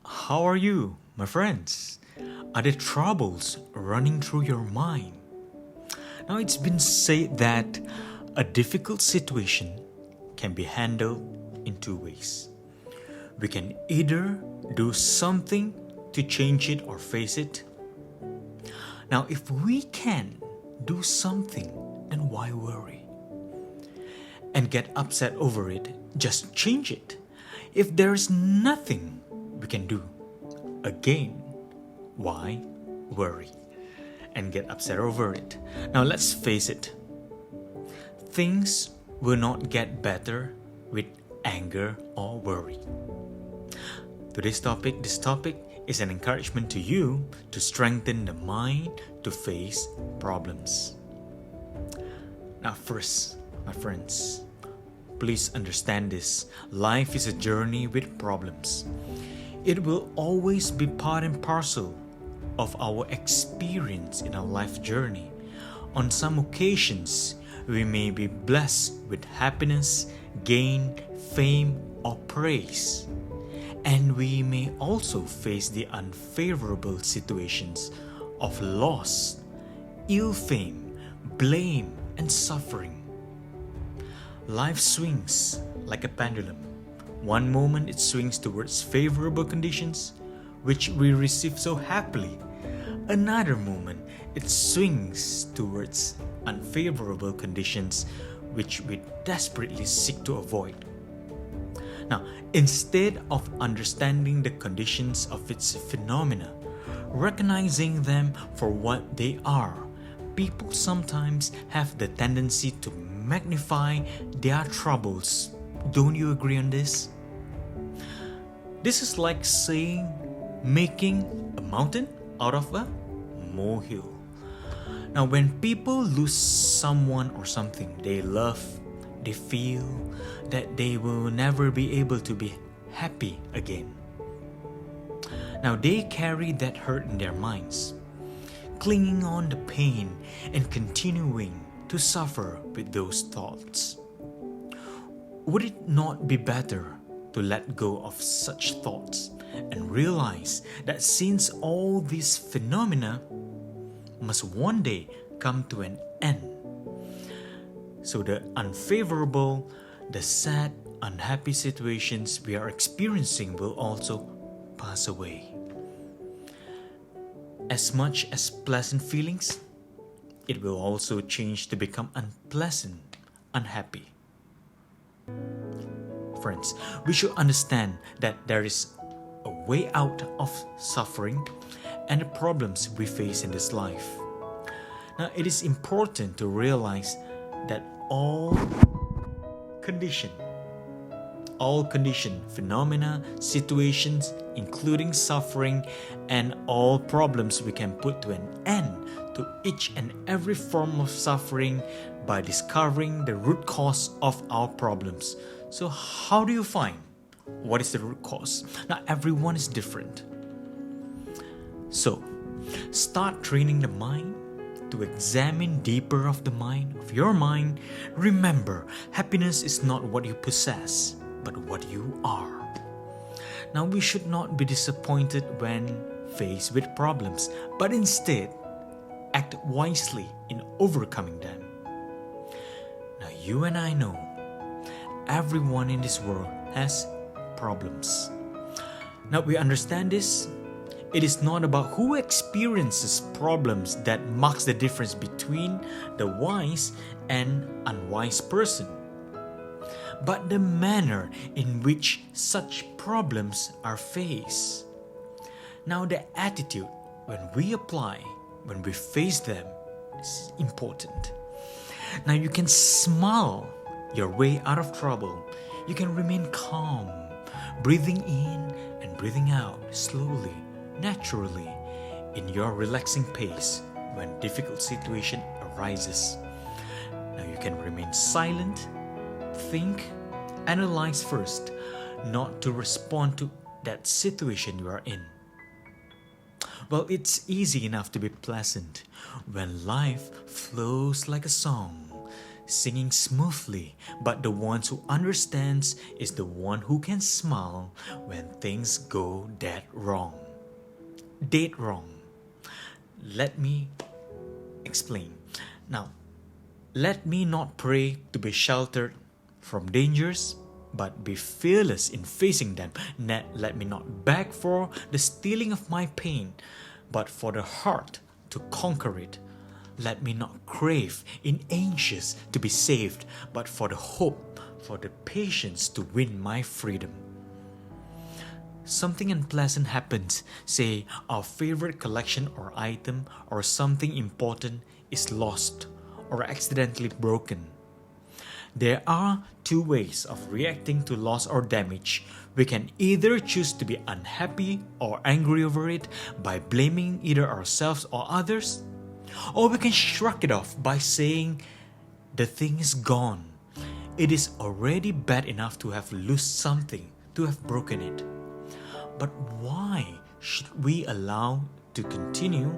How are you, my friends? Are there troubles running through your mind? Now, it's been said that a difficult situation can be handled in two ways. We can either do something to change it or face it. Now, if we can do something, then why worry? And get upset over it, just change it. If there is nothing we can do, again, why worry and get upset over it? Now let's face it, things will not get better with anger or worry. This topic is an encouragement to you to strengthen the mind to face problems. Now first, my friends, please understand this. Life is a journey with problems. It will always be part and parcel of our experience in our life journey. On some occasions, we may be blessed with happiness, gain, fame, or praise. And we may also face the unfavorable situations of loss, ill fame, blame, and suffering. Life swings like a pendulum. One moment it swings towards favorable conditions, which we receive so happily. Another moment it swings towards unfavorable conditions, which we desperately seek to avoid. Now, instead of understanding the conditions of its phenomena, recognizing them for what they are, people sometimes have the tendency to magnify their troubles. Don't you agree on this? This is like saying making a mountain out of a molehill. Now, when people lose someone or something they love, they feel that they will never be able to be happy again. Now, they carry that hurt in their minds, clinging on the pain and continuing to suffer with those thoughts. Would it not be better to let go of such thoughts and realize that since all these phenomena must one day come to an end, so the unfavorable, the sad, unhappy situations we are experiencing will also pass away? As much as pleasant feelings, it will also change to become unpleasant, unhappy. Friends, we should understand that there is a way out of suffering and the problems we face in this life. Now, it is important to realize that all condition, phenomena, situations, including suffering, and all problems we can put to an end to each and every form of suffering by discovering the root cause of our problems. So how do you find what is the root cause? Now, everyone is different. So start training the mind to examine deeper of the mind, of your mind. Remember, happiness is not what you possess, but what you are. Now, we should not be disappointed when faced with problems, but instead act wisely in overcoming them. Now, you and I know everyone in this world has problems. Now, we understand this. It is not about who experiences problems that marks the difference between the wise and unwise person, but the manner in which such problems are faced. Now, the attitude when we face them is important. Now, you can smile your way out of trouble. You can remain calm, breathing in and breathing out slowly, naturally, in your relaxing pace when difficult situation arises. Now, you can remain silent, think, analyze first, not to respond to that situation you are in. Well, it's easy enough to be pleasant when life flows like a song, singing smoothly, but the one who understands is the one who can smile when things go dead wrong. Dead wrong. Let me explain. Now, let me not pray to be sheltered from dangers, but be fearless in facing them. Let me not beg for the stealing of my pain, but for the heart to conquer it. Let me not crave in anxious to be saved, but for the hope, for the patience to win my freedom. Something unpleasant happens, say our favorite collection or item or something important is lost or accidentally broken. There are two ways of reacting to loss or damage. We can either choose to be unhappy or angry over it by blaming either ourselves or others, or we can shrug it off by saying, the thing is gone. It is already bad enough to have lost something, to have broken it. But why should we continue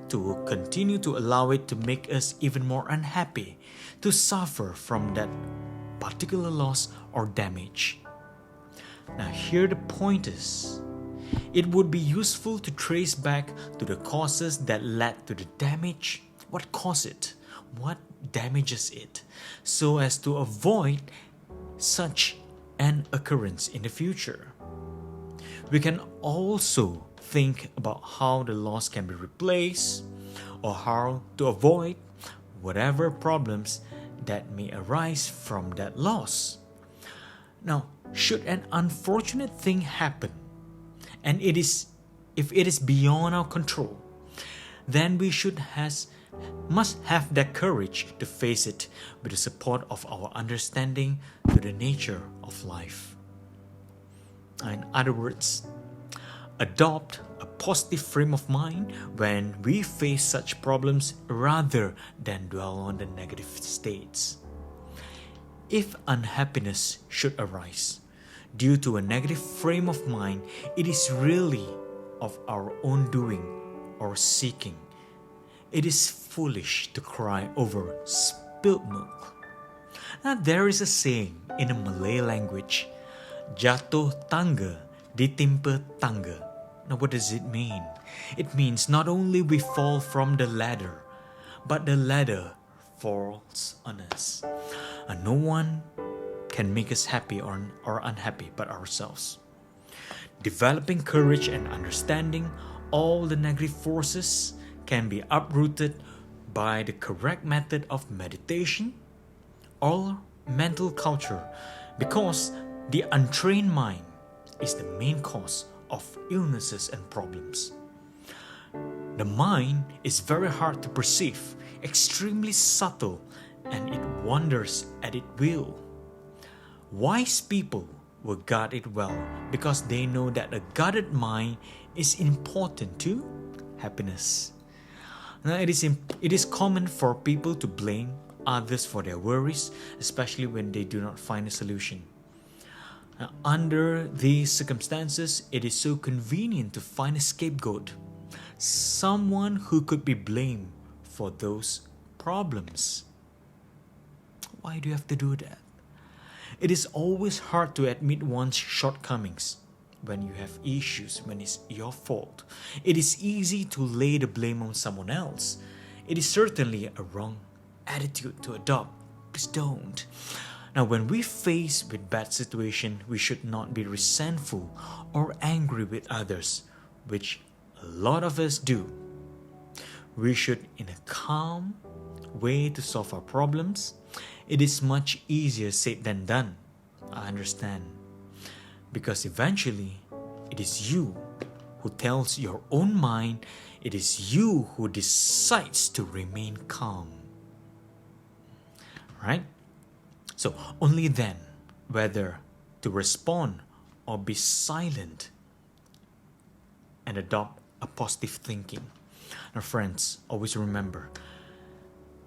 to allow it to make us even more unhappy, to suffer from that particular loss or damage? Now here the point is, it would be useful to trace back to the causes that led to the damage. What caused it? What damages it? So as to avoid such an occurrence in the future. We can also think about how the loss can be replaced or how to avoid whatever problems that may arise from that loss. Now, should an unfortunate thing happen, and if it is beyond our control, then we must have the courage to face it with the support of our understanding to the nature of life. In other words, adopt a positive frame of mind when we face such problems rather than dwell on the negative states. If unhappiness should arise due to a negative frame of mind, it is really of our own doing or seeking. It is foolish to cry over spilt milk. Now there is a saying in the Malay language, jatuh tangga ditimpa tangga. Now what does it mean? It means not only we fall from the ladder, but the ladder falls on us. And no one can make us happy or unhappy but ourselves. Developing courage and understanding all the negative forces can be uprooted by the correct method of meditation or mental culture, because the untrained mind is the main cause of illnesses and problems. The mind is very hard to perceive, extremely subtle, and it wanders at its will. Wise people will guard it well because they know that a guarded mind is important to happiness. Now, it is common for people to blame others for their worries, especially when they do not find a solution. Now, under these circumstances, it is so convenient to find a scapegoat, someone who could be blamed for those problems. Why do you have to do that? It is always hard to admit one's shortcomings when you have issues, when it's your fault. It is easy to lay the blame on someone else. It is certainly a wrong attitude to adopt. Please don't. Now, when we face with bad situation, we should not be resentful or angry with others, which a lot of us do. We should, in a calm way to solve our problems. It is much easier said than done, I understand. Because eventually, it is you who tells your own mind, it is you who decides to remain calm. Right? So only then, whether to respond or be silent and adopt a positive thinking. Now friends, always remember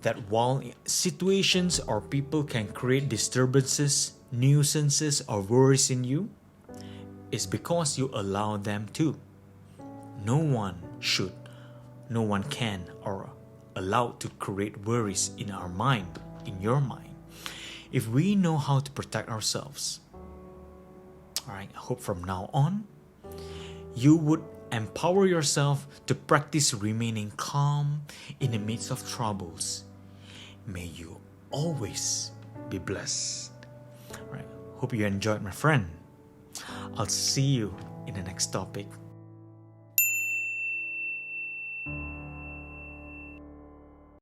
that while situations or people can create disturbances, nuisances, or worries in you, it's because you allow them to. No one can or allowed to create worries in our mind, in your mind. if we know how to protect ourselves. Alright, I hope from now on, you would empower yourself to practice remaining calm in the midst of troubles. May you always be blessed. Alright, hope you enjoyed, my friend. I'll see you in the next topic.